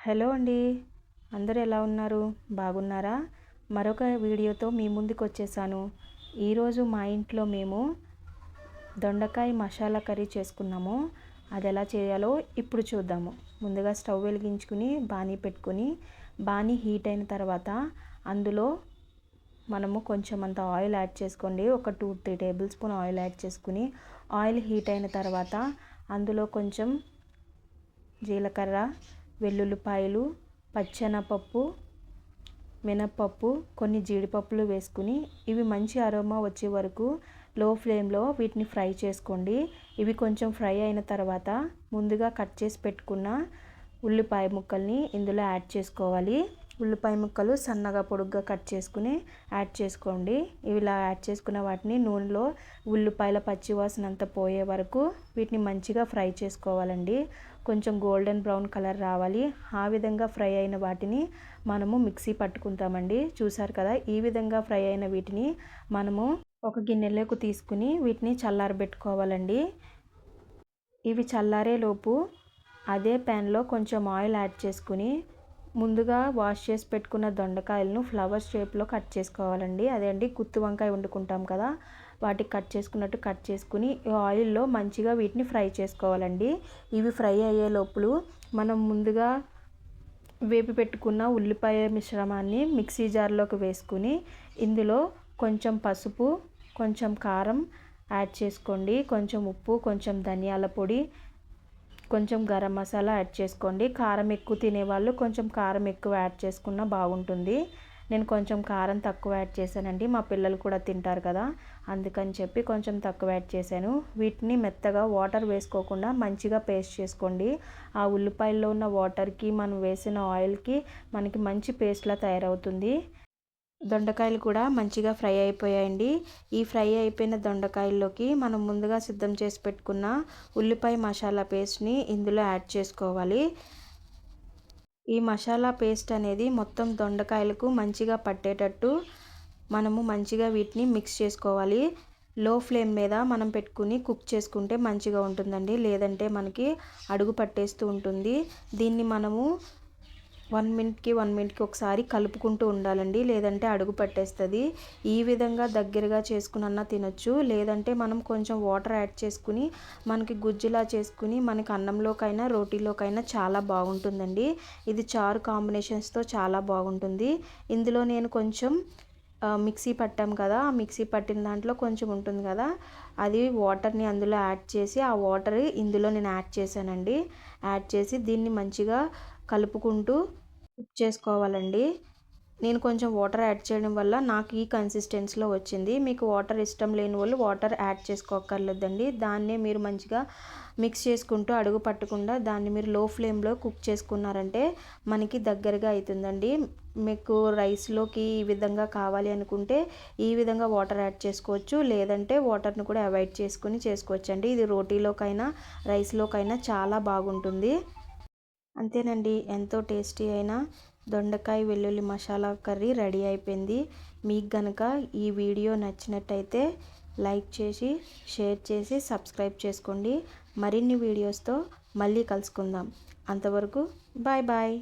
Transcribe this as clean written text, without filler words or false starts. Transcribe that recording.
Hello అండి, అందరూ ఎలా ఉన్నారు? బాగున్నారా? మరొక వీడియోతో మీ ముందుకు వచ్చేసాను. ఈరోజు మా ఇంట్లో మేము దొండకాయ మసాలా కర్రీ చేసుకున్నాము. అది ఎలా చేయాలో ఇప్పుడు చూద్దాము. ముందుగా స్టవ్ వెలిగించుకుని బాణీ పెట్టుకుని బాణీ హీట్ అయిన తర్వాత అందులో మనము కొంచెం అంత ఆయిల్ యాడ్ చేసుకోండి. ఒక 2-3 టేబుల్ స్పూన్ ఆయిల్ యాడ్ చేసుకుని ఆయిల్ హీట్ అయిన తర్వాత అందులో కొంచెం జీలకర్ర, వెల్లుల్లిపాయలు, పచ్చెనపప్పు, మినప్పప్పు, కొన్ని జీడిపప్పులు వేసుకుని ఇవి మంచి అరోమా వచ్చే వరకు లో ఫ్లేమ్లో వీటిని ఫ్రై చేసుకోండి. ఇవి కొంచెం ఫ్రై అయిన తర్వాత ముందుగా కట్ చేసి పెట్టుకున్న ఉల్లిపాయ ముక్కల్ని ఇందులో యాడ్ చేసుకోవాలి. ఉల్లిపాయ ముక్కలు సన్నగా పొడుగ్గా కట్ చేసుకుని యాడ్ చేసుకోండి. ఇలా యాడ్ చేసుకున్న వాటిని నూనెలో ఉల్లిపాయల పచ్చివాసన అంతా పోయే వరకు వీటిని మంచిగా ఫ్రై చేసుకోవాలండి. కొంచెం గోల్డెన్ బ్రౌన్ కలర్ రావాలి. ఆ విధంగా ఫ్రై అయిన వాటిని మనము మిక్సీ పట్టుకుంటామండి. చూసారు కదా, ఈ విధంగా ఫ్రై అయిన వీటిని మనము ఒక గిన్నెలోకి తీసుకుని వీటిని చల్లారబెట్టుకోవాలండి. ఇవి చల్లారే లోపు అదే ప్యాన్లో కొంచెం ఆయిల్ యాడ్ చేసుకుని ముందుగా వాష్ చేసి పెట్టుకున్న దొండకాయలను ఫ్లవర్ షేప్లో కట్ చేసుకోవాలండి. అదే అండి, గుత్తి వంకాయ వండుకుంటాం కదా, వాటికి కట్ చేసుకున్నట్టు కట్ చేసుకుని ఆయిల్లో మంచిగా వీటిని ఫ్రై చేసుకోవాలండి. ఇవి ఫ్రై అయ్యే లోపల మనం ముందుగా వేపి పెట్టుకున్న ఉల్లిపాయ మిశ్రమాన్ని మిక్సీ జార్లోకి వేసుకుని ఇందులో కొంచెం పసుపు, కొంచెం కారం యాడ్ చేసుకోండి. కొంచెం ఉప్పు, కొంచెం ధనియాల పొడి, కొంచెం గరం మసాలా యాడ్ చేసుకోండి. కారం ఎక్కువ తినేవాళ్ళు కొంచెం కారం ఎక్కువ యాడ్ చేసుకున్నా బాగుంటుంది. నేను కొంచెం కారం తక్కువ యాడ్ చేశానండి, మా పిల్లలు కూడా తింటారు కదా, అందుకని చెప్పి కొంచెం తక్కువ యాడ్ చేశాను. వీటిని మెత్తగా వాటర్ వేసుకోకుండా మంచిగా పేస్ట్ చేసుకోండి. ఆ ఉల్లిపాయల్లో ఉన్న వాటర్కి మనం వేసిన ఆయిల్కి మనకి మంచి పేస్ట్లా తయారవుతుంది. దొండకాయలు కూడా మంచిగా ఫ్రై అయిపోయాయండి. ఈ ఫ్రై అయిపోయిన దొండకాయల్లోకి మనం ముందుగా సిద్ధం చేసి పెట్టుకున్న ఉల్లిపాయ మసాలా పేస్ట్ని ఇందులో యాడ్ చేసుకోవాలి. ఈ మసాలా పేస్ట్ అనేది మొత్తం దొండకాయలకు మంచిగా పట్టేటట్టు మనము మంచిగా వీటిని మిక్స్ చేసుకోవాలి. లో ఫ్లేమ్ మీద మనం పెట్టుకుని కుక్ చేసుకుంటే మంచిగా ఉంటుందండి, లేదంటే మనకి అడుగు పట్టేస్తూ ఉంటుంది. దీన్ని మనము 1 మినిట్కి ఒకసారి కలుపుకుంటూ ఉండాలండి, లేదంటే అడుగు పట్టేస్తుంది. ఈ విధంగా దగ్గరగా చేసుకునన్నా తినొచ్చు, లేదంటే మనం కొంచెం వాటర్ యాడ్ చేసుకుని మనకి గుజ్జులా చేసుకుని మనకి అన్నంలోకైనా రోటీలోకైనా చాలా బాగుంటుందండి. ఇది చారు కాంబినేషన్స్తో చాలా బాగుంటుంది. ఇందులో నేను కొంచెం మిక్సీ పట్టాం కదా, ఆ మిక్సీ పట్టిన దాంట్లో కొంచెం ఉంటుంది కదా, అది వాటర్ని అందులో యాడ్ చేసి ఆ వాటర్ ఇందులో నేను యాడ్ చేశానండి. యాడ్ చేసి దీన్ని మంచిగా కలుపుకుంటూ కుక్ చేసుకోవాలండి. నేను కొంచెం వాటర్ యాడ్ చేయడం వల్ల నాకు ఈ కన్సిస్టెన్సీలో వచ్చింది. మీకు వాటర్ ఇష్టం లేని వాళ్ళు వాటర్ యాడ్ చేసుకోక్కర్లేదండి. దాన్నే మీరు మంచిగా మిక్స్ చేసుకుంటూ అడుగు పట్టకుండా దాన్ని మీరు లో ఫ్లేమ్లో కుక్ చేసుకున్నారంటే మనకి దగ్గరగా అవుతుందండి. మీకు రైస్లోకి ఈ విధంగా కావాలి అనుకుంటే ఈ విధంగా వాటర్ యాడ్ చేసుకోవచ్చు, లేదంటే వాటర్ని కూడా అవాయిడ్ చేసుకుని చేసుకోవచ్చు అండి. ఇది రోటీలోకైనా రైస్లోకైనా చాలా బాగుంటుంది. అంతేనండి, ఎంతో టేస్టీ అయిన దొండకాయ వెల్లుల్లి మసాలా కర్రీ రెడీ అయిపోయింది. మీకు కనుక ఈ వీడియో నచ్చినట్టయితే లైక్ చేసి, షేర్ చేసి, సబ్స్క్రైబ్ చేసుకోండి. మరిన్ని వీడియోస్తో మళ్ళీ కలుసుకుందాం. అంతవరకు బాయ్ బాయ్.